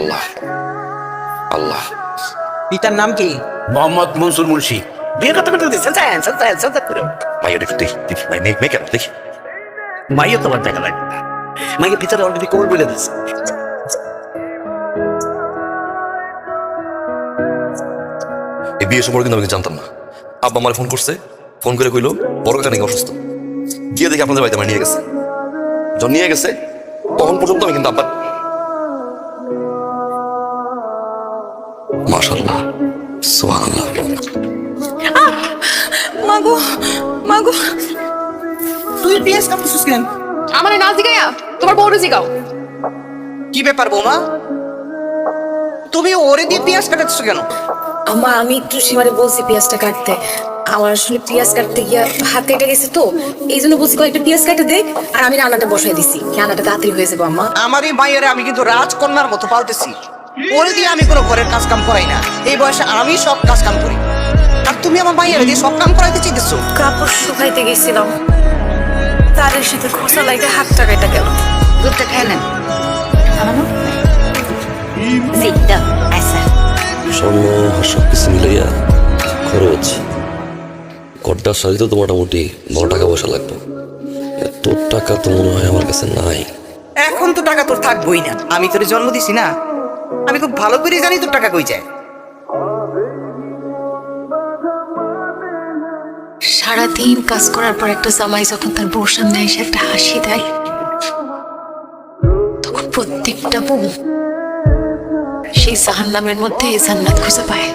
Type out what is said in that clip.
আল্লাহ আল্লাহ। পিতার নাম কি? মোহাম্মদ মনসুর মুন্সি। বিয়ে করতে করতে দিচ্ছেন করে মাইয়া দেখি দেখি দেখি মেয়ে কেন দেখি। মাইয়া তোমার দেখা লাগবে না, মাইয়া পিতারে অলরেডি কবর বলে দিচ্ছে। এই বিয়ে সম্পর্কে কিন্তু আমি কিছু জানতাম না। আব্বা আমার ফোন করছে, ফোন করে কইলো বড় কাকা নাকি অসুস্থ, গিয়ে দেখি আপনাদের বাড়িতে আমার নিয়ে গেছে। যখন নিয়ে গেছে তখন পর্যন্ত আমি কিন্তু আব্বা মাশাআল্লাহ সুবহানাল্লাহ। মাগো মাগো, তুই পিএস কাটছিস কেন? আমারে না জিগাইয়া তোমার বউরে জিগাও। কি ব্যাপার বৌমা, তুমি ওরে দিয়ে পিয়াজ কাটাচ্ছ কেন? আম্মা, আমি একটু সীমারে বলছি পেঁয়াজটা কাটতে। আমার আসলে পেঁয়াজ কাটতে গিয়া হাত কেটে গেছে তো, এই জন্য বলছি কয়েকটা পেঁয়াজ কাটে দেখ, আর আমি রান্নাটা বসাই দিছি, রান্নাটা তাড়াতাড়ি হয়ে যাবো আম্মা। আমার এই মাইয়ারে আমি কিন্তু রাজকন্যার মতো পালতেছি, ওরে দিয়ে আমি কোনো ঘরের কাজ কাম করাই না। এই বয়সে আমি সব কাজ কাম করি, আর তুমি আমার মাইয়ারে দিয়ে সব কাম করাইতে চাইতেছো? কাপড় শুকাইতে গেছিলাম, তারের সাথে খোসা লাগে হাতটা কেটে গেল। দুধটা খেয়ে নেন। স্বর্ণ সবকিছু মিলাইয়া খরচ ঘরটার সাথে তো মোটামুটি বড় টাকা পয়সা লাগবে। এত টাকা তো মনে হয় আমার কাছে নাই। এখন তো টাকা তোর থাকবোই না, আমি তোর জন্ম দিছি না, আমি খুব ভালো করে জানি তোর টাকা কই যায়। সারাদিন কাজ করার পর একটা জামাই যখন তার বউর সামনে এসে একটা হাসি দেয়, তখন প্রত্যেকটা বউ সেই জাহান্নামের মধ্যে জান্নাত খুঁজে পায়।